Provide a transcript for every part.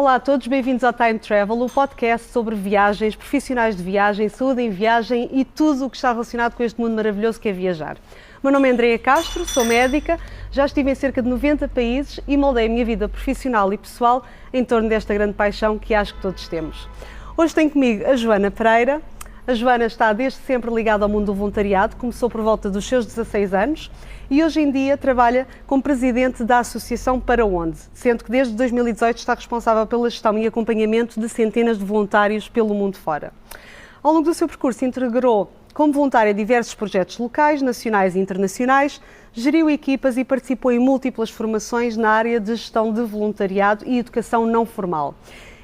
Olá a todos, bem-vindos ao Time Travel, o podcast sobre viagens, profissionais de viagem, saúde em viagem e tudo o que está relacionado com este mundo maravilhoso que é viajar. O meu nome é Andreia Castro, sou médica, já estive em cerca de 90 países e moldei a minha vida profissional e pessoal em torno desta grande paixão que acho que todos temos. Hoje tenho comigo a Joana Pereira. A Joana está desde sempre ligada ao mundo do voluntariado, começou por volta dos seus 16 anos e hoje em dia trabalha como presidente da Associação Para Onde, sendo que desde 2018 está responsável pela gestão e acompanhamento de centenas de voluntários pelo mundo fora. Ao longo do seu percurso integrou como voluntária diversos projetos locais, nacionais e internacionais, geriu equipas e participou em múltiplas formações na área de gestão de voluntariado e educação não formal.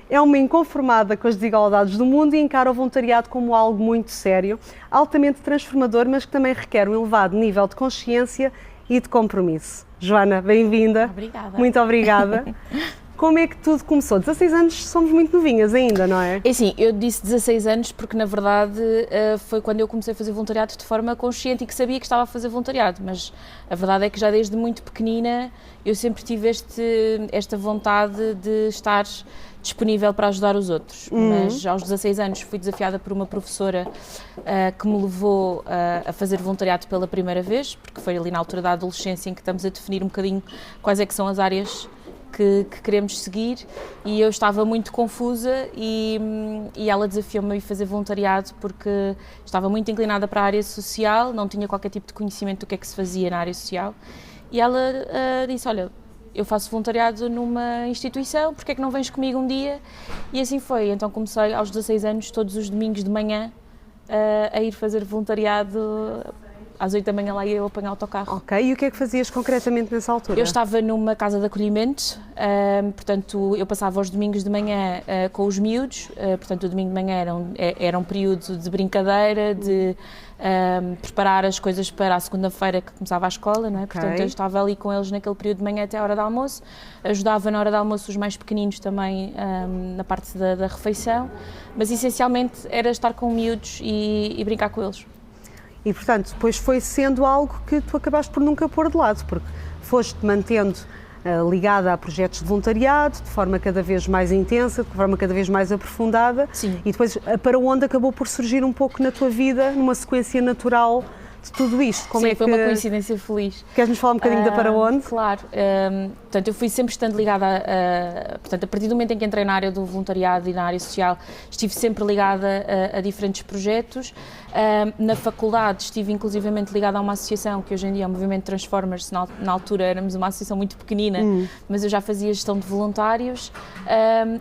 É uma inconformada com as desigualdades do mundo e encara o voluntariado como algo muito sério, altamente transformador, mas que também requer um elevado nível de consciência e de compromisso. Joana, bem-vinda. Obrigada. Muito obrigada. Como é que tudo começou? 16 anos somos muito novinhas ainda, não é? É assim, eu disse 16 anos porque na verdade foi quando eu comecei a fazer voluntariado de forma consciente e que sabia que estava a fazer voluntariado, mas a verdade é que já desde muito pequenina eu sempre tive esta vontade de estar disponível para ajudar os outros, mas aos 16 anos fui desafiada por uma professora que me levou a fazer voluntariado pela primeira vez, porque foi ali na altura da adolescência em que estamos a definir um bocadinho quais é que são as áreas que queremos seguir e eu estava muito confusa e ela desafiou-me a ir fazer voluntariado porque estava muito inclinada para a área social, não tinha qualquer tipo de conhecimento do que é que se fazia na área social e ela disse, olha, eu faço voluntariado numa instituição, porque é que não vens comigo um dia? E assim foi, então comecei aos 16 anos, todos os domingos de manhã, a ir fazer voluntariado. Às 8 da manhã lá ia eu apanhar o autocarro. Ok, e o que é que fazias concretamente nessa altura? Eu estava numa casa de acolhimento, portanto eu passava os domingos de manhã com os miúdos, portanto o domingo de manhã era um período de brincadeira, de preparar as coisas para a segunda-feira que começava a escola, não é? Okay. Portanto eu estava ali com eles naquele período de manhã até a hora do almoço, ajudava na hora do almoço os mais pequeninos também na parte da refeição, mas essencialmente era estar com miúdos e brincar com eles. E, portanto, depois foi sendo algo que tu acabaste por nunca pôr de lado, porque foste mantendo ligada a projetos de voluntariado, de forma cada vez mais intensa, de forma cada vez mais aprofundada. Sim. E depois a Para Onde acabou por surgir um pouco na tua vida, numa sequência natural de tudo isto. Sim, foi uma coincidência feliz. Queres-nos falar um bocadinho da Para Onde? Claro. Portanto, eu fui sempre estando ligada portanto, a partir do momento em que entrei na área do voluntariado e na área social, estive sempre ligada a diferentes projetos. Na faculdade estive inclusivamente ligada a uma associação que hoje em dia é o Movimento Transformers, na altura éramos uma associação muito pequenina, mas eu já fazia gestão de voluntários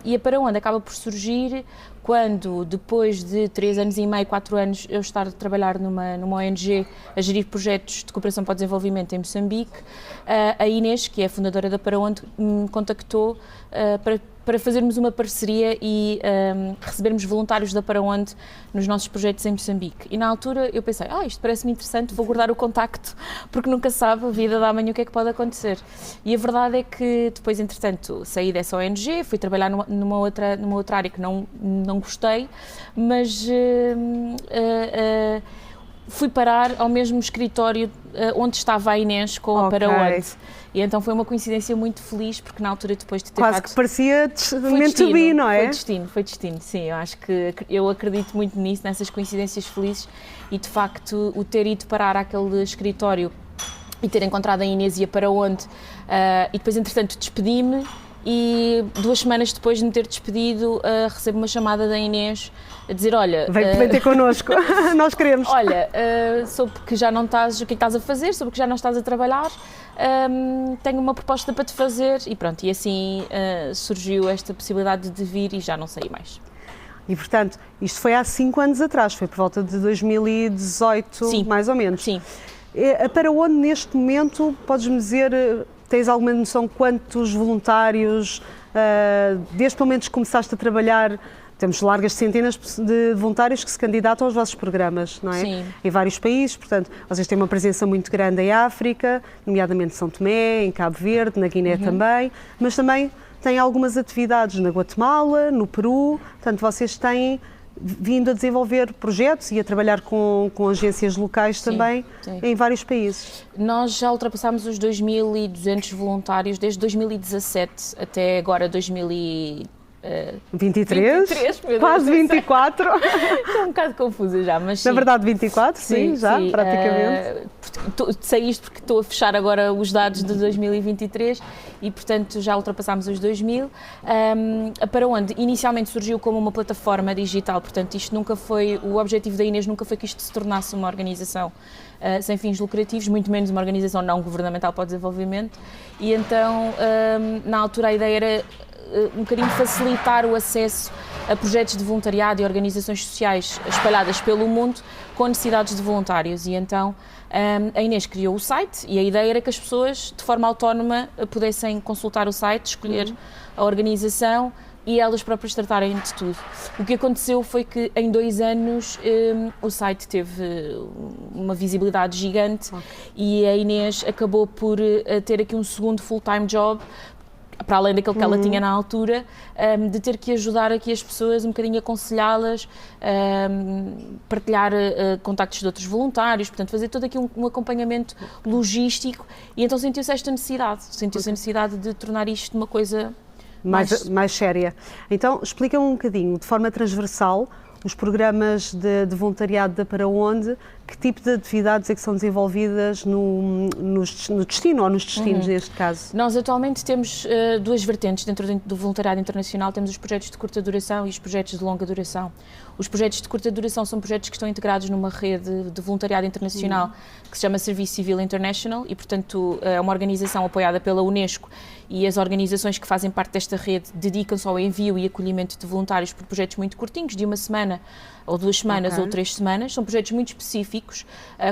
e a Para Onde acaba por surgir quando, depois de 3 anos e meio, 4 anos, eu estar a trabalhar numa ONG a gerir projetos de cooperação para o desenvolvimento em Moçambique, a Inês, que é a fundadora da Para Onde, me contactou para fazermos uma parceria e recebermos voluntários da Para Onde nos nossos projetos em Moçambique. E na altura eu pensei, isto parece-me interessante, vou guardar o contacto, porque nunca sabe a vida da manhã o que é que pode acontecer. E a verdade é que depois, entretanto, saí dessa ONG, fui trabalhar numa outra área que não gostei, mas fui parar ao mesmo escritório onde estava a Inês com a Para Onde. E então foi uma coincidência muito feliz, porque na altura depois de ter quase que parecia meant to be, não é? Foi destino, sim. Eu acho que eu acredito muito nisso, nessas coincidências felizes e de facto o ter ido parar àquele escritório e ter encontrado a Inês e a Para Onde e depois entretanto despedi-me e 2 semanas depois de me ter despedido recebo uma chamada da Inês a dizer, olha... Vem ter connosco, nós queremos. Olha, soube que já não estás, o que estás a fazer, soube que já não estás a trabalhar, tenho uma proposta para te fazer e pronto, e assim surgiu esta possibilidade de vir e já não saí mais. E portanto, isto foi há 5 anos atrás, foi por volta de 2018, sim, mais ou menos. Sim. Para Onde neste momento, podes-me dizer, tens alguma noção quantos voluntários, desde pelo menos que começaste a trabalhar, temos largas centenas de voluntários que se candidatam aos vossos programas, não é? Sim. Em vários países, portanto, vocês têm uma presença muito grande em África, nomeadamente São Tomé, em Cabo Verde, na Guiné também, mas também têm algumas atividades na Guatemala, no Peru, portanto, vocês têm vindo a desenvolver projetos e a trabalhar com agências locais também, sim, em vários países. Nós já ultrapassámos os 2.200 voluntários desde 2017 até agora 2020 23? 23, meu Deus, quase 24. Estou um bocado confusa já, mas sim. Na verdade 24, sim, já, praticamente. Sei isto porque estou a fechar agora os dados de 2023 e, portanto, já ultrapassámos os 2000. Para onde inicialmente surgiu como uma plataforma digital, portanto, isto nunca foi, o objetivo da Inês nunca foi que isto se tornasse uma organização sem fins lucrativos, muito menos uma organização não governamental para o desenvolvimento, e então, na altura, a ideia era um bocadinho facilitar o acesso a projetos de voluntariado e organizações sociais espalhadas pelo mundo com necessidades de voluntários. E então a Inês criou o site e a ideia era que as pessoas, de forma autónoma, pudessem consultar o site, escolher a organização e elas próprias tratarem de tudo. O que aconteceu foi que em 2 anos o site teve uma visibilidade gigante e a Inês acabou por ter aqui um segundo full-time job, para além daquilo que ela tinha na altura, de ter que ajudar aqui as pessoas, um bocadinho aconselhá-las, partilhar contactos de outros voluntários, portanto fazer todo aqui um acompanhamento logístico, e então sentiu-se esta necessidade, sentiu-se a necessidade de tornar isto uma coisa mais séria. Então explica-me um bocadinho, de forma transversal, os programas de voluntariado da Para Onde, que tipo de atividades é que são desenvolvidas no destino, ou nos destinos neste caso? Nós atualmente temos 2 vertentes dentro do voluntariado internacional. Temos os projetos de curta duração e os projetos de longa duração. Os projetos de curta duração são projetos que estão integrados numa rede de voluntariado internacional que se chama Serviço Civil International e, portanto, é uma organização apoiada pela Unesco, e as organizações que fazem parte desta rede dedicam-se ao envio e acolhimento de voluntários por projetos muito curtinhos, de 1 semana ou 2 semanas ou 3 semanas. São projetos muito específicos,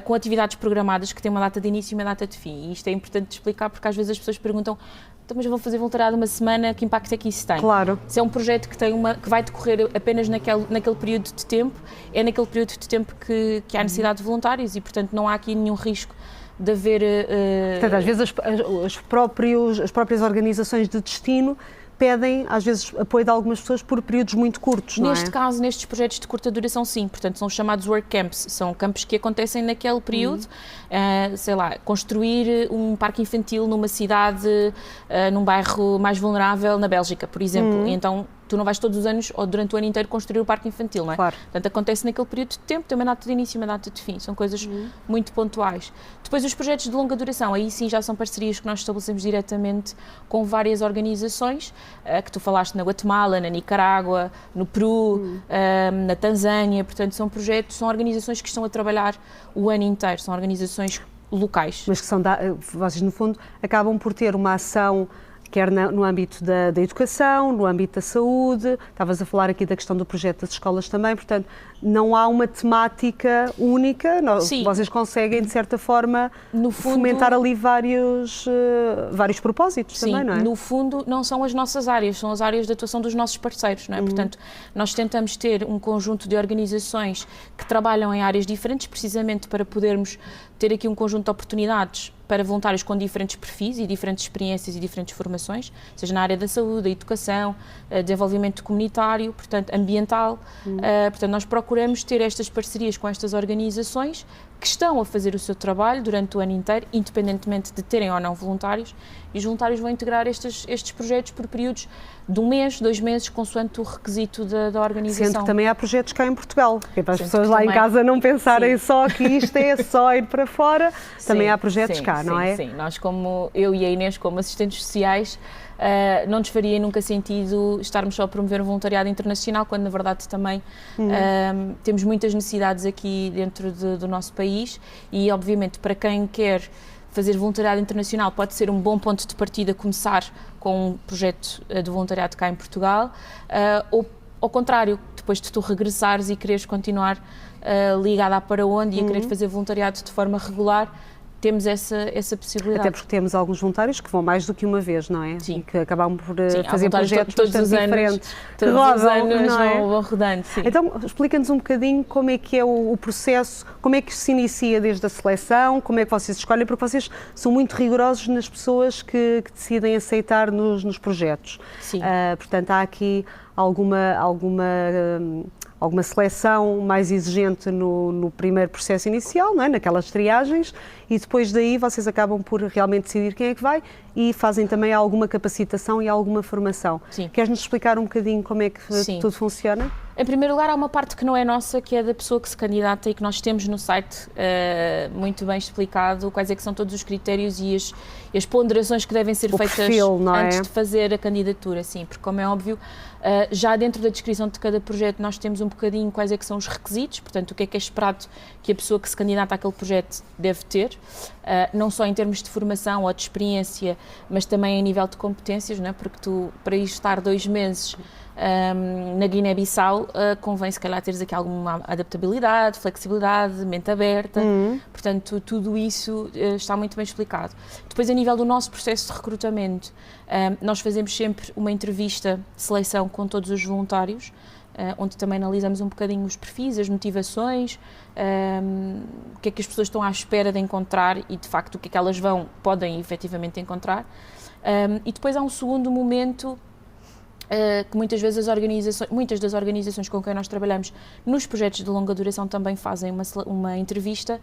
com atividades programadas que têm uma data de início e uma data de fim. E isto é importante de explicar porque às vezes as pessoas perguntam: então, mas eu vou fazer voluntariado 1 semana, que impacto é que isso tem? Claro. Se é um projeto que vai decorrer apenas naquele período de tempo, é naquele período de tempo que há necessidade de voluntários e, portanto, não há aqui nenhum risco de haver... Portanto, às vezes as próprias organizações de destino pedem, às vezes, apoio de algumas pessoas por períodos muito curtos, não é? Neste caso, nestes projetos de curta duração, sim. Portanto, são chamados work camps. São campos que acontecem naquele período. Sei lá, construir um parque infantil numa cidade, num bairro mais vulnerável na Bélgica, por exemplo. E então, tu não vais todos os anos ou durante o ano inteiro construir o parque infantil, não é? Claro. Portanto, acontece naquele período de tempo, tem uma data de início e uma data de fim. São coisas muito pontuais. Depois, os projetos de longa duração, aí sim já são parcerias que nós estabelecemos diretamente com várias organizações, que tu falaste na Guatemala, na Nicarágua, no Peru, na Tanzânia. Portanto, são organizações que estão a trabalhar o ano inteiro, são organizações locais. Mas que vocês, no fundo, acabam por ter uma ação, quer no âmbito da educação, no âmbito da saúde, estavas a falar aqui da questão do projeto das escolas também, portanto, não há uma temática única, vocês conseguem, de certa forma, no fundo, fomentar ali vários propósitos. Sim, também, não é? No fundo, não são as nossas áreas, são as áreas de atuação dos nossos parceiros, não é? Portanto, nós tentamos ter um conjunto de organizações que trabalham em áreas diferentes, precisamente para podermos ter aqui um conjunto de oportunidades para voluntários com diferentes perfis e diferentes experiências e diferentes formações, seja na área da saúde, da educação, desenvolvimento comunitário, portanto, ambiental. Portanto, nós procuramos ter estas parcerias com estas organizações que estão a fazer o seu trabalho durante o ano inteiro, independentemente de terem ou não voluntários, e os voluntários vão integrar estes projetos por períodos de 1 mês, 2 meses, consoante o requisito da organização. Sendo que também há projetos cá em Portugal, que é para as pessoas lá em casa não pensarem só que isto é só ir para fora, também há projetos cá, não é? Sim, nós eu e a Inês, como assistentes sociais, não nos faria nunca sentido estarmos só a promover um voluntariado internacional, quando na verdade também temos muitas necessidades aqui dentro do nosso país e, obviamente, para quem quer fazer voluntariado internacional pode ser um bom ponto de partida começar com um projeto de voluntariado cá em Portugal, ou ao contrário, depois de tu regressares e quereres continuar ligada à Para Onde e a querer fazer voluntariado de forma regular, temos essa possibilidade. Até porque temos alguns voluntários que vão mais do que uma vez, não é? Sim. E que acabam por sim, fazer projetos todos bastante diferentes. Todos os anos vão rodando, sim. Então, explica-nos um bocadinho como é que é o processo, como é que se inicia desde a seleção, como é que vocês escolhem, porque vocês são muito rigorosos nas pessoas que decidem aceitar nos projetos. Sim. Portanto, há aqui alguma alguma seleção mais exigente no primeiro processo inicial, não é? Naquelas triagens, e depois daí vocês acabam por realmente decidir quem é que vai e fazem também alguma capacitação e alguma formação. Sim. Queres-nos explicar um bocadinho como é que tudo funciona? Em primeiro lugar, há uma parte que não é nossa, que é da pessoa que se candidata e que nós temos no site muito bem explicado quais é que são todos os critérios e as ponderações que devem ser feitas perfil, não é? Antes de fazer a candidatura, sim, porque como é óbvio, já dentro da descrição de cada projeto nós temos um bocadinho quais é que são os requisitos, portanto o que é esperado que a pessoa que se candidata àquele projeto deve ter, não só em termos de formação ou de experiência, mas também a nível de competências, não é? Porque tu, para ir estar 2 meses na Guiné-Bissau, convém se calhar teres aqui alguma adaptabilidade, flexibilidade, mente aberta, portanto tudo isso está muito bem explicado. Depois, a nível do nosso processo de recrutamento, nós fazemos sempre uma entrevista de seleção com todos os voluntários, onde também analisamos um bocadinho os perfis, as motivações, o que é que as pessoas estão à espera de encontrar e de facto o que é que elas podem efetivamente encontrar. E depois há um segundo momento que muitas vezes muitas das organizações com quem nós trabalhamos nos projetos de longa duração também fazem uma entrevista,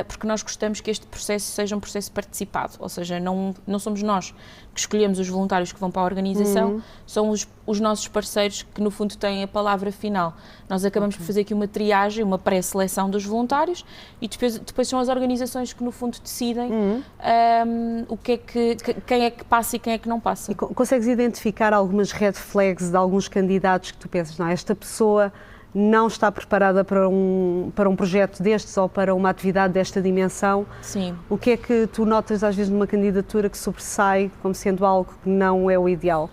porque nós gostamos que este processo seja um processo participado, ou seja, não somos nós que escolhemos os voluntários que vão para a organização, são os nossos parceiros que no fundo têm a palavra final. Nós acabamos por fazer aqui uma triagem, uma pré-seleção dos voluntários e depois são as organizações que no fundo decidem quem é que passa e quem é que não passa. E consegues identificar algumas red flags de alguns candidatos que tu pensas, não, esta pessoa não está preparada para um projeto destes ou para uma atividade desta dimensão? Sim. O que é que tu notas às vezes numa candidatura que sobressai como sendo algo que não é o ideal?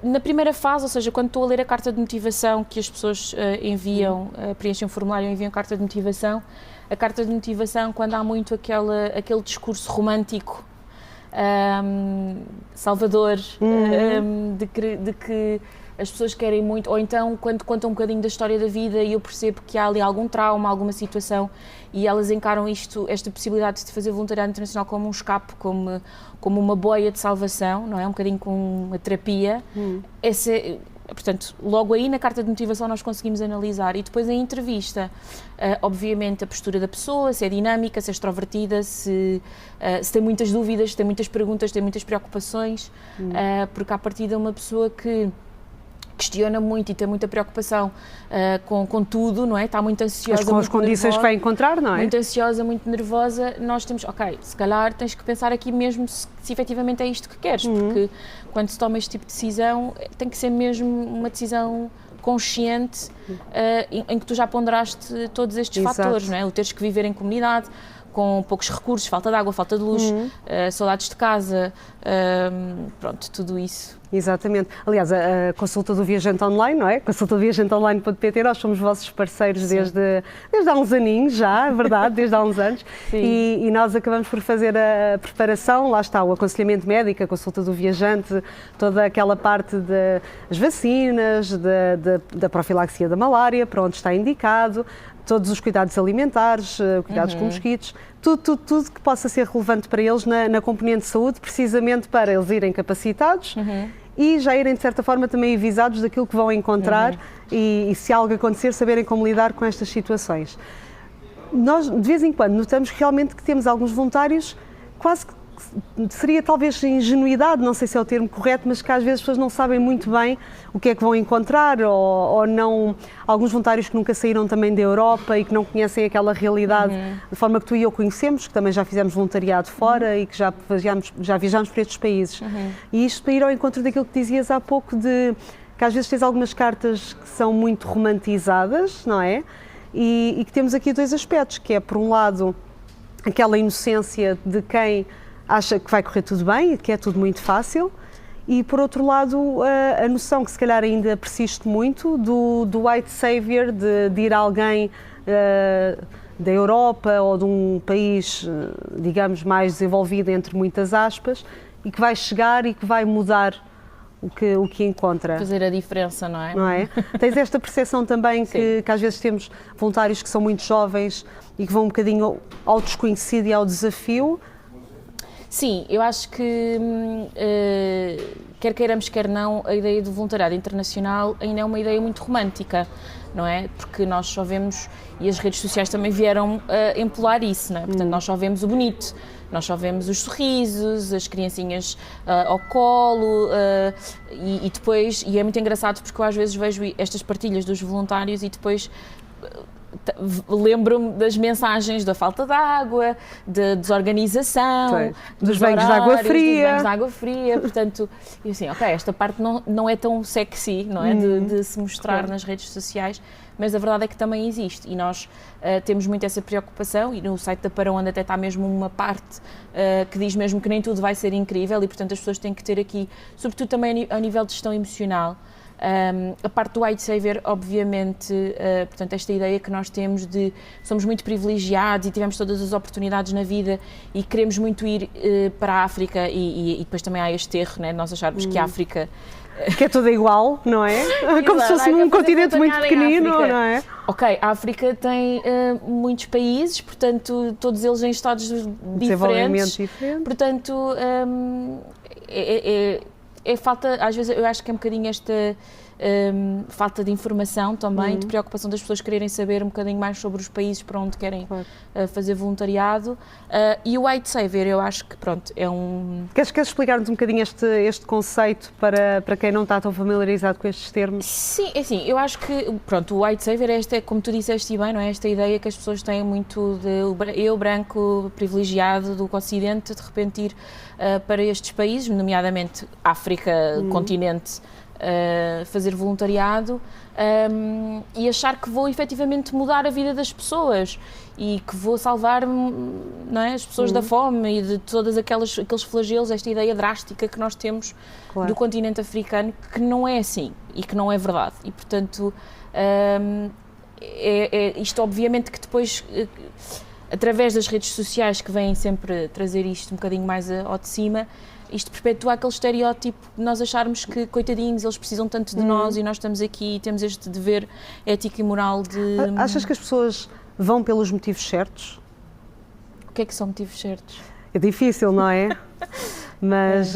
Na primeira fase, ou seja, quando estou a ler a carta de motivação que as pessoas enviam, preenchem um formulário e enviam carta de motivação, a carta de motivação, quando há muito aquele discurso romântico, salvador, de que as pessoas querem muito, ou então quando contam um bocadinho da história da vida e eu percebo que há ali algum trauma, alguma situação e elas encaram esta possibilidade de fazer voluntariado internacional como um escape, como uma boia de salvação, não é? Um bocadinho com uma terapia. Portanto, logo aí na carta de motivação nós conseguimos analisar e depois em entrevista, obviamente a postura da pessoa, se é dinâmica, se é extrovertida, se tem muitas dúvidas, se tem muitas perguntas, se tem muitas preocupações, porque à partida é uma pessoa que questiona muito e tem muita preocupação com tudo, não é? Está muito ansiosa, com as condições nervosa, que vai encontrar, não é? Muito ansiosa, muito nervosa, nós temos, ok, se calhar tens que pensar aqui mesmo se efetivamente é isto que queres, porque quando se toma este tipo de decisão tem que ser mesmo uma decisão consciente em que tu já ponderaste todos estes fatores, não é? O teres que viver em comunidade, com poucos recursos, falta de água, falta de luz, saudades de casa, pronto, tudo isso. Exatamente. Aliás, a consulta do Viajante Online, não é? Consulta do viajanteonline.pt, nós somos vossos parceiros desde há uns aninhos já, é verdade, desde há uns anos. E nós acabamos por fazer a preparação, lá está, o aconselhamento médico, a consulta do viajante, toda aquela parte das vacinas, da profilaxia da malária, para onde está indicado, todos os cuidados alimentares, cuidados com mosquitos, tudo que possa ser relevante para eles na componente de saúde, precisamente para eles irem capacitados e já irem, de certa forma, também avisados daquilo que vão encontrar e se algo acontecer, saberem como lidar com estas situações. Nós, de vez em quando, notamos realmente que temos alguns voluntários quase que seria talvez ingenuidade, não sei se é o termo correto, mas que às vezes as pessoas não sabem muito bem o que é que vão encontrar ou não, alguns voluntários que nunca saíram também da Europa e que não conhecem aquela realidade de forma que tu e eu conhecemos, que também já fizemos voluntariado fora e que já viajámos para estes países. E isto para ir ao encontro daquilo que dizias há pouco, de que às vezes tens algumas cartas que são muito romantizadas, não é? E que temos aqui dois aspectos, que é, por um lado, aquela inocência de quem acha que vai correr tudo bem, que é tudo muito fácil, e por outro lado a noção que se calhar ainda persiste muito do white savior, de ir alguém da Europa ou de um país, digamos, mais desenvolvido, entre muitas aspas, e que vai chegar e que vai mudar o que encontra. Fazer a diferença, não é? Não é? Tens esta percepção também que às vezes temos voluntários que são muito jovens e que vão um bocadinho ao desconhecido e ao desafio. Sim, eu acho que, quer queiramos, quer não, a ideia do voluntariado internacional ainda é uma ideia muito romântica, não é? Porque nós só vemos, e as redes sociais também vieram empolar isso, não é? Portanto, nós só vemos o bonito, nós só vemos os sorrisos, as criancinhas ao colo, e depois, e é muito engraçado porque eu às vezes vejo estas partilhas dos voluntários e depois lembro-me das mensagens da falta de água, da desorganização, dos banhos de água fria, portanto, eu assim, ok, esta parte não é tão sexy, não é, de se mostrar nas redes sociais, mas a verdade é que também existe e nós temos muito essa preocupação e no site da Para Onde até está mesmo uma parte que diz mesmo que nem tudo vai ser incrível e, portanto, as pessoas têm que ter aqui, sobretudo também a nível de gestão emocional, a parte do White Savior, obviamente, portanto, esta ideia que nós temos de somos muito privilegiados e tivemos todas as oportunidades na vida e queremos muito ir para a África e depois também há este erro, né, de nós acharmos que a África... Que é tudo igual, não é? Como se fosse um continente muito pequenino, não é? Ok, a África tem muitos países, portanto, todos eles em estados diferentes. Portanto, é falta, às vezes eu acho que é um bocadinho esta falta de informação também, de preocupação das pessoas quererem saber um bocadinho mais sobre os países para onde querem fazer voluntariado. E o White Savior, eu acho que, pronto, é um... Queres explicar-nos um bocadinho este conceito para quem não está tão familiarizado com estes termos? Sim, é assim, eu acho que, pronto, o White Savior é como tu disseste bem, não é? Esta ideia que as pessoas têm muito de eu, branco, privilegiado do Ocidente, de repente ir para estes países, nomeadamente África, continente, fazer voluntariado e achar que vou efetivamente mudar a vida das pessoas e que vou salvar, não é, as pessoas da fome e de todas aqueles flagelos, esta ideia drástica que nós temos do continente africano, que não é assim e que não é verdade. E, portanto, isto obviamente que depois, através das redes sociais que vêm sempre trazer isto um bocadinho mais ao de cima, isto perpetua aquele estereótipo de nós acharmos que, coitadinhos, eles precisam tanto de nós e nós estamos aqui e temos este dever ético e moral de... Achas que as pessoas vão pelos motivos certos? O que é que são motivos certos? É difícil, não é? Mas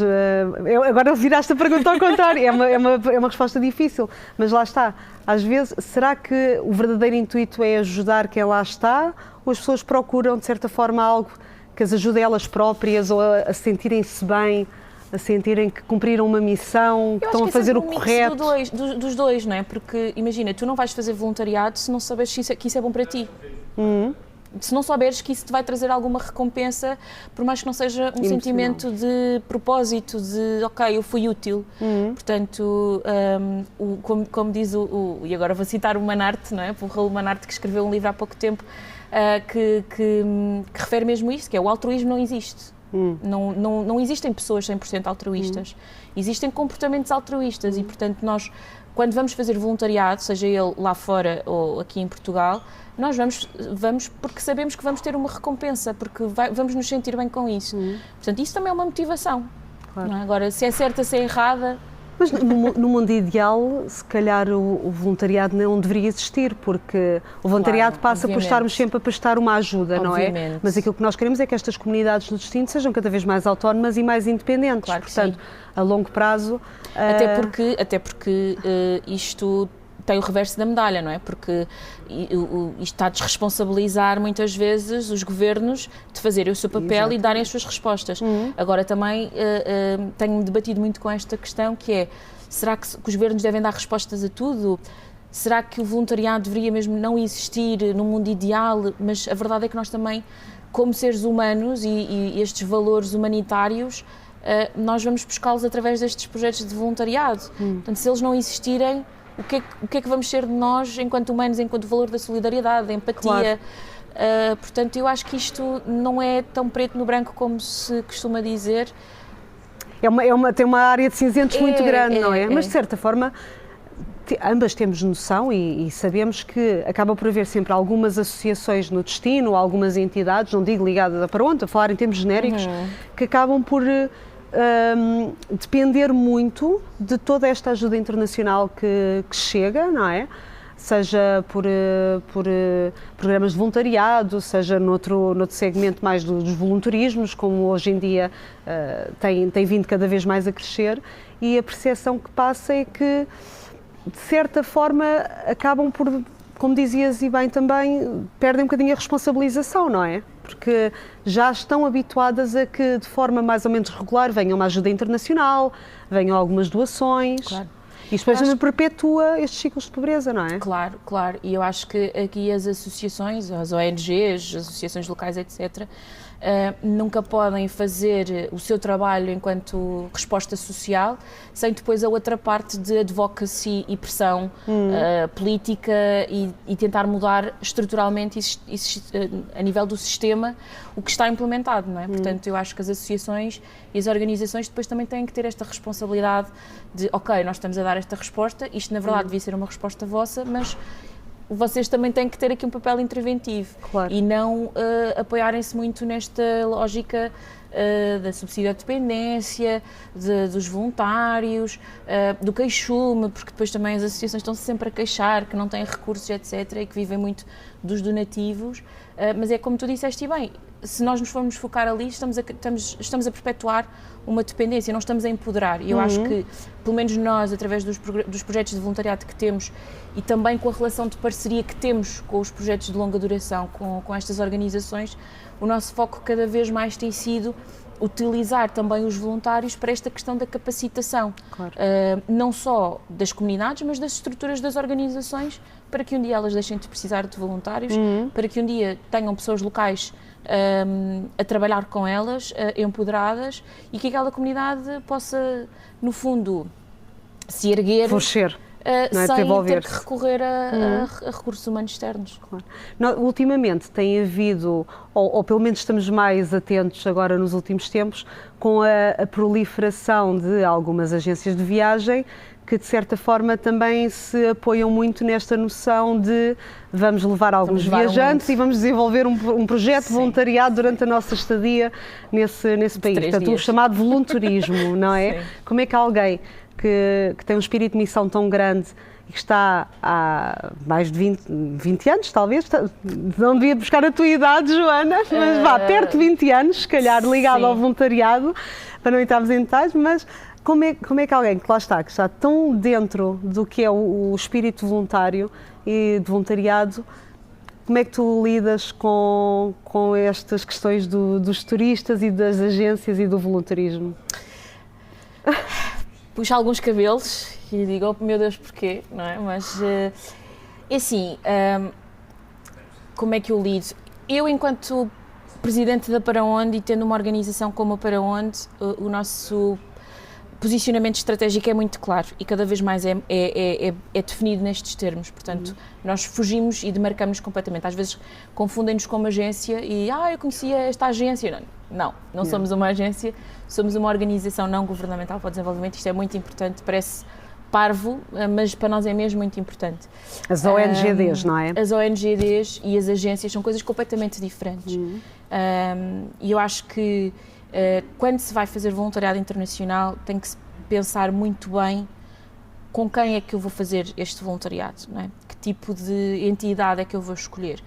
agora viraste a pergunta ao contrário, é uma resposta difícil, mas lá está. Às vezes, será que o verdadeiro intuito é ajudar quem lá está ou as pessoas procuram, de certa forma, algo que as ajude elas próprias ou a sentirem-se bem, a sentirem que cumpriram uma missão, que estão a fazer o correto? Dos dois, não é? Porque, imagina, tu não vais fazer voluntariado se não souberes que isso é bom para ti. Se não souberes que isso te vai trazer alguma recompensa, por mais que não seja um sentimento de propósito, de ok, eu fui útil. Portanto, como diz e agora vou citar o Manarte, não é? O Raul Manarte, que escreveu um livro há pouco tempo, que refere mesmo isso, que é o altruísmo não existe. Não existem pessoas 100% altruístas, existem comportamentos altruístas e, portanto, nós, quando vamos fazer voluntariado, seja ele lá fora ou aqui em Portugal, nós vamos porque sabemos que vamos ter uma recompensa, porque vamos nos sentir bem com isso. Portanto, isso também é uma motivação. Claro. Não é? Agora, se é certa, se é errada... Mas no mundo ideal, se calhar o voluntariado não deveria existir, porque o voluntariado passa por estarmos sempre a prestar uma ajuda, não é? Mas aquilo que nós queremos é que estas comunidades no destino sejam cada vez mais autónomas e mais independentes. Claro, portanto, a longo prazo... Até porque isto tem o reverso da medalha, não é? Porque isto está a desresponsabilizar muitas vezes os governos de fazerem o seu papel e darem as suas respostas. Agora também tenho debatido muito com esta questão, que é, será que os governos devem dar respostas a tudo? Será que o voluntariado deveria mesmo não existir no mundo ideal? Mas a verdade é que nós também, como seres humanos e estes valores humanitários, nós vamos buscá-los através destes projetos de voluntariado. Portanto, se eles não existirem, o que é que vamos ser de nós enquanto humanos, enquanto valor da solidariedade, da empatia? Portanto, eu acho que isto não é tão preto no branco como se costuma dizer. Tem uma área de cinzentos muito grande, não é? Mas, de certa forma, ambas temos noção e sabemos que acaba por haver sempre algumas associações no destino, algumas entidades, não digo ligadas a Para Onde, a falar em termos genéricos, que acabam por... depender muito de toda esta ajuda internacional que chega, não é? seja por programas de voluntariado, seja noutro segmento mais dos voluntarismos, como hoje em dia tem vindo cada vez mais a crescer, e a percepção que passa é que, de certa forma, acabam por, como dizias e bem também, perdem um bocadinho a responsabilização, não é? Porque já estão habituadas a que, de forma mais ou menos regular, venha uma ajuda internacional, venham algumas doações. Claro. E isto depois perpetua estes ciclos de pobreza, não é? Claro, claro. E eu acho que aqui as associações, as ONGs, as associações locais, etc., nunca podem fazer o seu trabalho enquanto resposta social sem depois a outra parte de advocacy e pressão política e tentar mudar estruturalmente a nível do sistema o que está implementado, não é? Portanto, eu acho que as associações e as organizações depois também têm que ter esta responsabilidade de, ok, nós estamos a dar esta resposta, isto na verdade devia ser uma resposta vossa, mas vocês também têm que ter aqui um papel interventivo. Claro. E não apoiarem-se muito nesta lógica da subsídio à dependência, dos voluntários, do queixume, porque depois também as associações estão sempre a queixar que não têm recursos, etc., e que vivem muito dos donativos, mas é como tu disseste bem, se nós nos formos focar ali, estamos a perpetuar uma dependência, não estamos a empoderar. E eu acho que, pelo menos nós, através dos projetos de voluntariado que temos e também com a relação de parceria que temos com os projetos de longa duração, com estas organizações, o nosso foco cada vez mais tem sido utilizar também os voluntários para esta questão da capacitação, claro. Não só das comunidades, mas das estruturas das organizações, para que um dia elas deixem de precisar de voluntários, para que um dia tenham pessoas locais a trabalhar com elas, empoderadas, e que aquela comunidade possa, no fundo, se erguer, florescer, não é? Sem ter que recorrer a recursos humanos externos. Claro. Ultimamente tem havido, ou pelo menos estamos mais atentos agora nos últimos tempos, com a proliferação de algumas agências de viagem que, de certa forma, também se apoiam muito nesta noção de vamos levar alguns viajantes e vamos desenvolver um projeto de voluntariado durante a nossa estadia nesse país. Portanto, o chamado voluntarismo, não é? Sim. Como é que alguém que tem um espírito de missão tão grande e que está há mais de 20 anos, talvez, não devia buscar a tua idade, Joana, mas vá, perto de 20 anos, se calhar, ligado ao voluntariado, para não entrarmos em detalhes, mas como é que alguém que lá está, que está tão dentro do que é o espírito voluntário e de voluntariado, como é que tu lidas com estas questões dos turistas e das agências e do voluntarismo? Puxo alguns cabelos e digo, oh, meu Deus, porquê, não é? Mas, é assim, como é que eu lido? Eu, enquanto presidente da Para Onde e tendo uma organização como a Para Onde, o nosso posicionamento estratégico é muito claro e cada vez mais é definido nestes termos, portanto, nós fugimos e demarcamos completamente. Às vezes confundem-nos com uma agência e, eu conhecia esta agência. Não somos uma agência, somos uma organização não governamental para o desenvolvimento. Isto é muito importante, parece parvo, mas para nós é mesmo muito importante. As ONGDs, não é? As ONGDs e as agências são coisas completamente diferentes. E eu acho que quando se vai fazer voluntariado internacional tem que se pensar muito bem com quem é que eu vou fazer este voluntariado, não é? Que tipo de entidade é que eu vou escolher,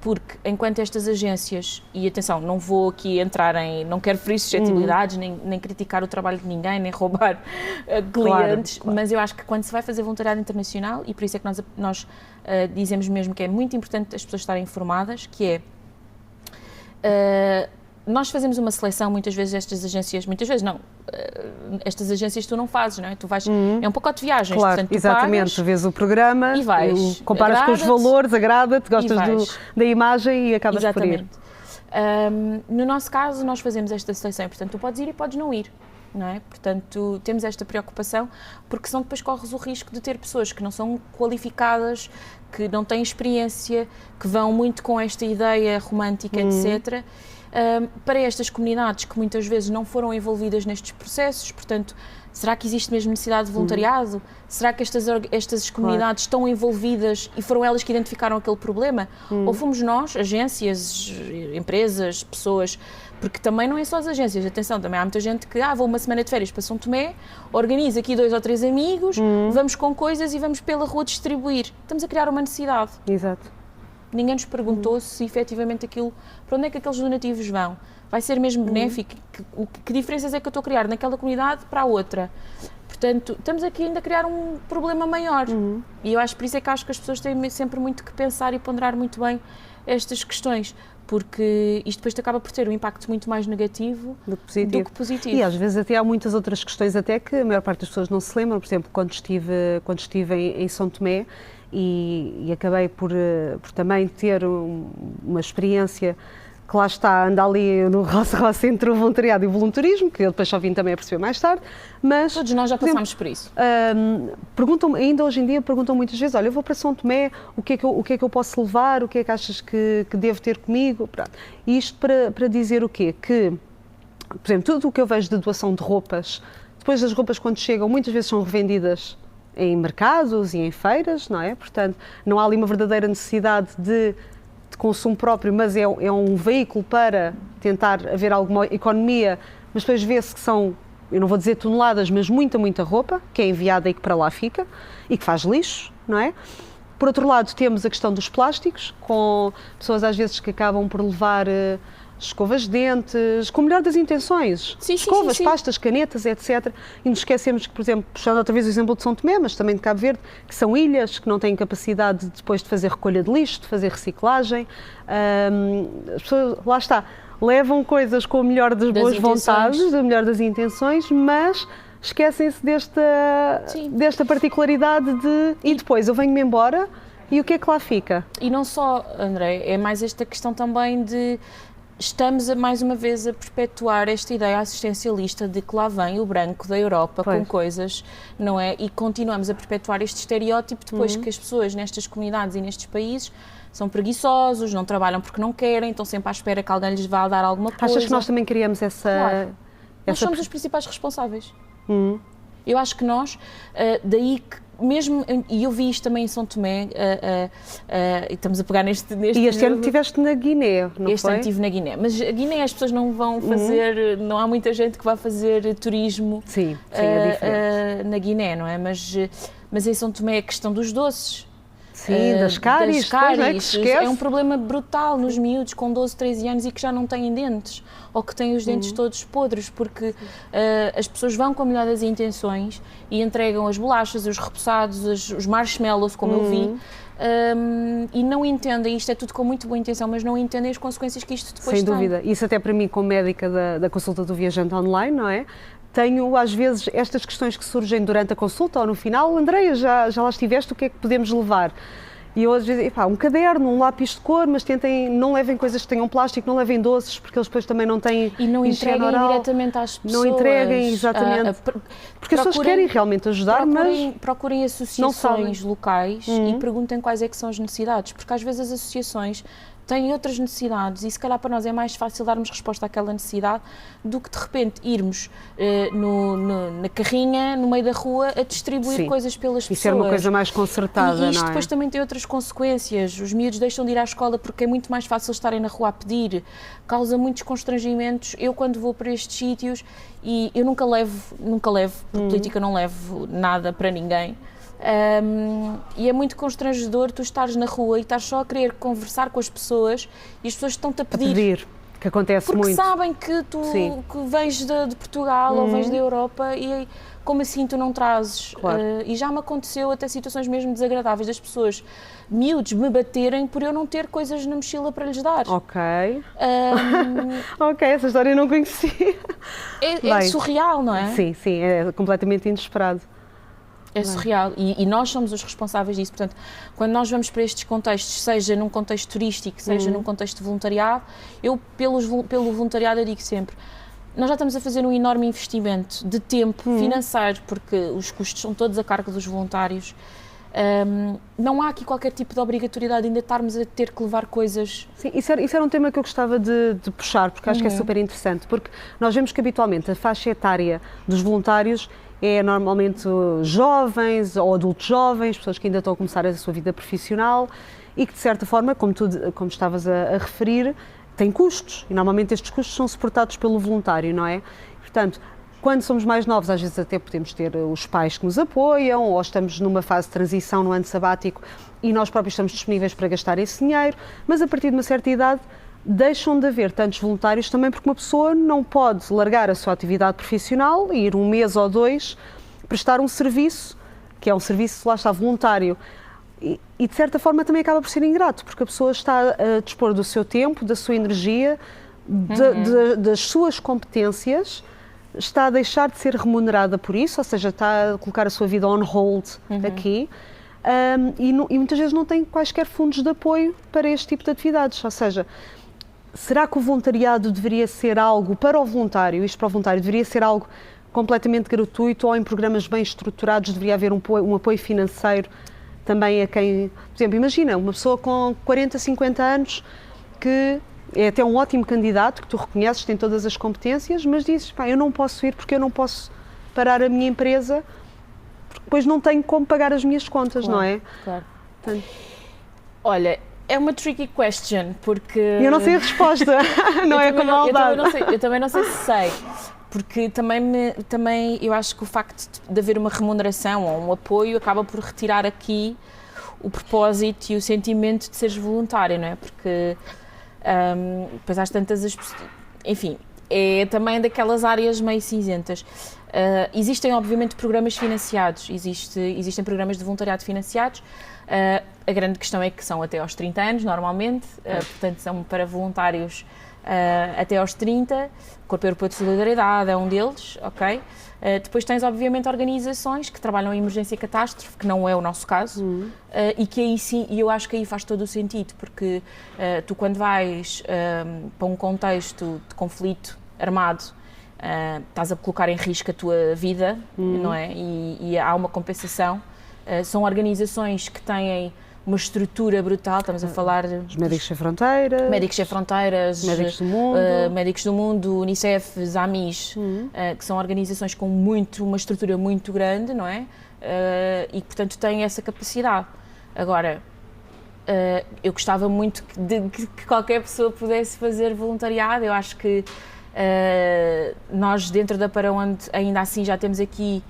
porque enquanto estas agências, e atenção, não vou aqui entrar não quero ferir suscetibilidades, nem criticar o trabalho de ninguém, nem roubar clientes, claro. Mas eu acho que quando se vai fazer voluntariado internacional, e por isso é que nós dizemos mesmo que é muito importante as pessoas estarem informadas, que é nós fazemos uma seleção muitas vezes destas agências, estas agências tu não fazes, não é? Tu vais, é um pacote de viagens, claro, portanto tu exatamente, pagas, tu vês o programa, e vais, comparas com os valores, agrada-te, gostas da imagem e acabas por ir. No nosso caso, nós fazemos esta seleção, portanto tu podes ir e podes não ir, não é? Portanto, temos esta preocupação, porque senão depois corres o risco de ter pessoas que não são qualificadas, que não têm experiência, que vão muito com esta ideia romântica, etc., para estas comunidades que muitas vezes não foram envolvidas nestes processos. Portanto, será que existe mesmo necessidade de voluntariado? Será que estas comunidades estão envolvidas e foram elas que identificaram aquele problema? Ou fomos nós, agências, empresas, pessoas? Porque também não é só as agências, atenção, também há muita gente que vou uma semana de férias para São Tomé, organiza aqui 2 ou 3 amigos, vamos com coisas e vamos pela rua distribuir. Estamos a criar uma necessidade. Exato. Ninguém nos perguntou se efetivamente aquilo, para onde é que aqueles donativos vão? Vai ser mesmo benéfico? Que diferenças é que eu estou a criar naquela comunidade para a outra? Portanto, estamos aqui ainda a criar um problema maior. E eu acho, por isso é que acho que as pessoas têm sempre muito que pensar e ponderar muito bem estas questões, porque isto depois acaba por ter um impacto muito mais negativo do que positivo. E às vezes até há muitas outras questões até que a maior parte das pessoas não se lembram. Por exemplo, quando estive em São Tomé e acabei por também ter uma experiência que lá está, anda ali no roça-roça entre o voluntariado e o voluntarismo, que eu depois só vim também a perceber mais tarde, mas... Todos nós já passámos por isso. Perguntam, ainda hoje em dia, perguntam muitas vezes, olha, eu vou para São Tomé, o que é que eu posso levar, o que é que achas que devo ter comigo? E isto para dizer o quê? Que, por exemplo, tudo o que eu vejo de doação de roupas, depois as roupas quando chegam, muitas vezes são revendidas em mercados e em feiras, não é? Portanto, não há ali uma verdadeira necessidade de consumo próprio, mas é um veículo para tentar haver alguma economia, mas depois vê-se que são, eu não vou dizer toneladas, mas muita roupa que é enviada e que para lá fica e que faz lixo, não é? Por outro lado, temos a questão dos plásticos, com pessoas às vezes que acabam por levar escovas de dentes, com o melhor das intenções, escovas, pastas, canetas, etc. E nos esquecemos que, por exemplo, puxando outra vez o exemplo de São Tomé, mas também de Cabo Verde, que são ilhas que não têm capacidade depois de fazer recolha de lixo, de fazer reciclagem. As pessoas, lá está, levam coisas com o melhor das boas vontades, o melhor das intenções, mas esquecem-se desta particularidade e depois eu venho-me embora e o que é que lá fica? E não só, André, é mais esta questão também de estamos mais uma vez a perpetuar esta ideia assistencialista de que lá vem o branco da Europa com coisas, não é? E continuamos a perpetuar este estereótipo depois que as pessoas nestas comunidades e nestes países são preguiçosos, não trabalham porque não querem, estão sempre à espera que alguém lhes vá dar alguma coisa. Achas que nós também criamos essa... Claro. Nós somos os principais responsáveis. Eu acho que nós, daí que mesmo, e eu vi isto também em São Tomé, e estamos a pegar neste E este ano estiveste na Guiné, não foi? Este ano estive na Guiné, mas a Guiné as pessoas não vão fazer, não há muita gente que vá fazer turismo é na Guiné, não é? Mas em São Tomé é a questão dos doces. Sim, das cáries, é um problema brutal nos miúdos com 12, 13 anos e que já não têm dentes, ou que têm os dentes todos podres, porque as pessoas vão com a melhor das intenções e entregam as bolachas, os repousados, os marshmallows, como eu vi, e não entendem, isto é tudo com muito boa intenção, mas não entendem as consequências que isto depois tem. Sem dúvida, isso até para mim como médica da consulta do viajante online, não é? Tenho, às vezes, estas questões que surgem durante a consulta ou no final. Andreia, já lá estiveste, o que é que podemos levar? E eu, às vezes, um caderno, um lápis de cor, mas tentem, não levem coisas que tenham plástico, não levem doces, porque eles depois também não têm e não higiene entreguem oral. Diretamente às pessoas. Não entreguem, exatamente. Porque as pessoas querem realmente ajudar, mas... Procurem associações locais e perguntem quais é que são as necessidades, porque às vezes as associações têm outras necessidades e se calhar para nós é mais fácil darmos resposta àquela necessidade do que de repente irmos na carrinha, no meio da rua, a distribuir coisas pelas pessoas. Isso é uma coisa mais concertada, e isto depois também tem outras consequências. Os miúdos deixam de ir à escola porque é muito mais fácil estarem na rua a pedir, causa muitos constrangimentos. Eu quando vou para estes sítios, e eu nunca levo, por política não levo nada para ninguém, e é muito constrangedor tu estares na rua e estás só a querer conversar com as pessoas e as pessoas estão-te a pedir, que acontece porque muito. sabem que tu que vens de Portugal ou vens da Europa e como assim tu não trazes? Claro. E já me aconteceu até situações mesmo desagradáveis das pessoas, miúdos, me baterem por eu não ter coisas na mochila para lhes dar. Ok. Ok, essa história eu não conhecia. É surreal, não é? Sim, é completamente inesperado. É surreal e nós somos os responsáveis disso, portanto, quando nós vamos para estes contextos, seja num contexto turístico, seja num contexto de voluntariado, eu pelo voluntariado eu digo sempre, nós já estamos a fazer um enorme investimento de tempo financeiro, porque os custos são todos a cargo dos voluntários, não há aqui qualquer tipo de obrigatoriedade de ainda estarmos a ter que levar coisas. Sim, isso era um tema que eu gostava de puxar, porque acho que é super interessante, porque nós vemos que habitualmente a faixa etária dos voluntários é normalmente jovens ou adultos jovens, pessoas que ainda estão a começar a sua vida profissional e que, de certa forma, como estavas a referir, têm custos e normalmente estes custos são suportados pelo voluntário, não é? Portanto, quando somos mais novos, às vezes até podemos ter os pais que nos apoiam, ou estamos numa fase de transição no ano sabático e nós próprios estamos disponíveis para gastar esse dinheiro, mas a partir de uma certa idade deixam de haver tantos voluntários também porque uma pessoa não pode largar a sua atividade profissional e ir um mês ou 2 prestar um serviço, que é um serviço, lá está, voluntário. E de certa forma também acaba por ser ingrato, porque a pessoa está a dispor do seu tempo, da sua energia, das suas competências, está a deixar de ser remunerada por isso, ou seja, está a colocar a sua vida on hold aqui. E muitas vezes não tem quaisquer fundos de apoio para este tipo de atividades, ou seja, será que o voluntariado deveria ser algo para o voluntário, isto para o voluntário, deveria ser algo completamente gratuito ou em programas bem estruturados deveria haver um apoio financeiro também a quem, por exemplo, imagina uma pessoa com 40, 50 anos que é até um ótimo candidato, que tu reconheces, tem todas as competências, mas dizes, pá, eu não posso ir porque eu não posso parar a minha empresa, porque depois não tenho como pagar as minhas contas, claro, não é? Claro. Portanto, olha, é uma tricky question, porque... eu não sei a resposta, não é com maldade. Eu também não sei se sei, porque também eu acho que o facto de haver uma remuneração ou um apoio acaba por retirar aqui o propósito e o sentimento de seres voluntário, não é? Porque depois às tantas, enfim, é também daquelas áreas meio cinzentas. Existem obviamente programas financiados, existem programas de voluntariado financiados. A grande questão é que são até aos 30 anos, normalmente, portanto são para voluntários até aos 30, o Corpo Europeu de Solidariedade é um deles, ok? Depois tens obviamente organizações que trabalham em emergência e catástrofe, que não é o nosso caso, e que aí sim, e eu acho que aí faz todo o sentido, porque tu quando vais para um contexto de conflito armado, estás a colocar em risco a tua vida, não é? E há uma compensação. São organizações que têm uma estrutura brutal, estamos a falar... Os Médicos Sem Fronteiras... Médicos Sem Fronteiras... Médicos do Mundo... Médicos do Mundo, Unicef, Amis, que são organizações com uma estrutura muito grande, não é? E que, portanto, têm essa capacidade. Agora, eu gostava muito que qualquer pessoa pudesse fazer voluntariado. Eu acho que nós, dentro da Para Onde, ainda assim já temos aqui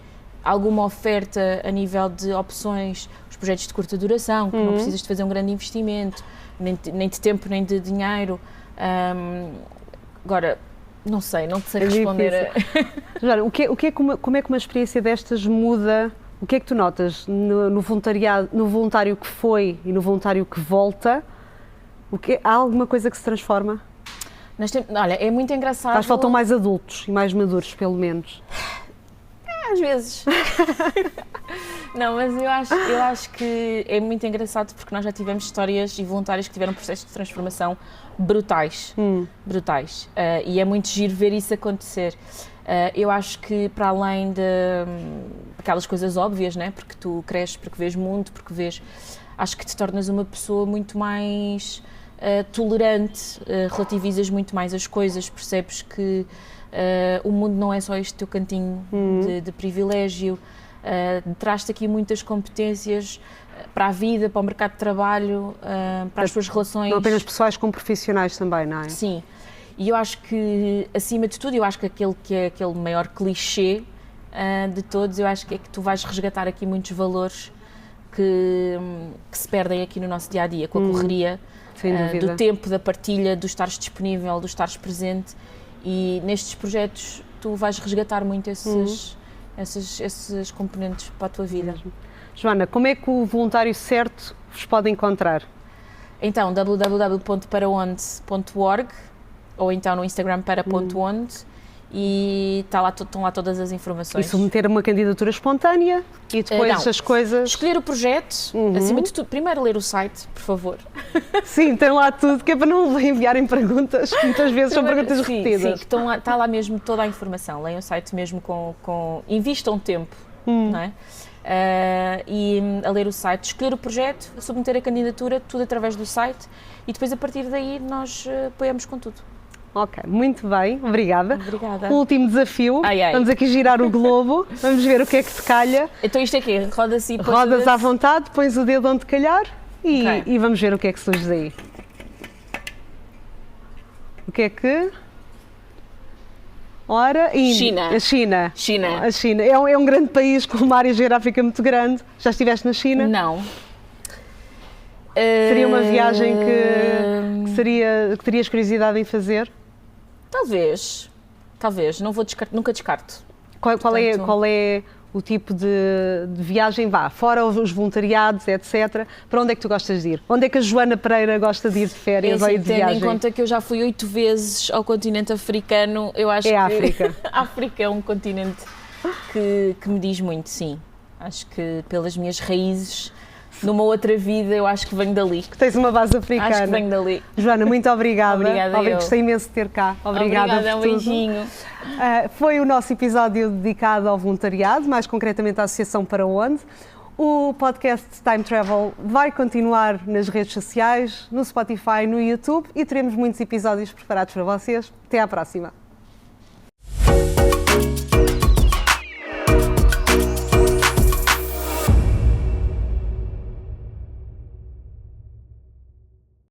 alguma oferta a nível de opções, os projetos de curta duração, que não precisas de fazer um grande investimento, nem de tempo, nem de dinheiro. Agora, não sei responder. Como é que uma experiência destas muda? O que é que tu notas no voluntariado, no voluntário que foi e no voluntário que volta? Há alguma coisa que se transforma? Olha, é muito engraçado. Faltam mais adultos e mais maduros, pelo menos. Às vezes. Não, mas eu acho que é muito engraçado porque nós já tivemos histórias e voluntários que tiveram processos de transformação brutais. Brutais. E é muito giro ver isso acontecer. Eu acho que para além de aquelas coisas óbvias, né? Porque tu cresces, porque vês mundo, porque vês... Acho que te tornas uma pessoa muito mais tolerante, relativizas muito mais as coisas, percebes que o mundo não é só este teu cantinho de privilégio, traz-te aqui muitas competências para a vida, para o mercado de trabalho, para as tuas relações... Não apenas pessoais, como profissionais também, não é? Sim, e eu acho que, acima de tudo, eu acho que é aquele maior clichê de todos, eu acho que é que tu vais resgatar aqui muitos valores que se perdem aqui no nosso dia-a-dia, com a correria do tempo, da partilha, do estares disponível, do estares presente. E nestes projetos tu vais resgatar muito esses componentes para a tua vida. Joana, como é que o voluntário certo vos pode encontrar? Então, www.paraonde.org ou então no Instagram para.onde e estão lá todas as informações. E submeter uma candidatura espontânea e depois as coisas... Escolher o projeto, acima de tudo, primeiro ler o site, por favor. Sim, tem lá tudo, que é para não enviarem perguntas, que muitas vezes são perguntas repetidas. Sim, está lá mesmo toda a informação, leiam o site mesmo invistam tempo, não é? E a ler o site, escolher o projeto, submeter a candidatura, tudo através do site e depois a partir daí nós apoiamos com tudo. Ok, muito bem, obrigada. Obrigada. Último desafio, vamos aqui girar o globo, vamos ver o que é que te calha. Então isto é quê? Rodas à vontade, pões o dedo onde calhar e vamos ver o que é que surge daí. O que é que... Ora, China. A China. China. A China. É um grande país com uma área geográfica muito grande. Já estiveste na China? Não. Seria uma viagem que terias curiosidade em fazer? Talvez. Não vou nunca descarto. Qual é o tipo de viagem? Fora os voluntariados, etc. Para onde é que tu gostas de ir? Onde é que a Joana Pereira gosta de ir de férias ou ir de viagem? Tendo em conta que eu já fui 8 vezes ao continente africano, eu acho que... É a África. A África é um continente que me diz muito, sim. Acho que pelas minhas raízes, numa outra vida, eu acho que venho dali. Que tens uma base africana. Acho que venho dali. Joana, muito obrigada. Obrigada eu. Gostei imenso de ter cá. Obrigada por um tudo. beijinho. Foi o nosso episódio dedicado ao voluntariado, mais concretamente à Associação Para Onde. O podcast Time Travel vai continuar nas redes sociais, no Spotify, no YouTube e teremos muitos episódios preparados para vocês. Até à próxima.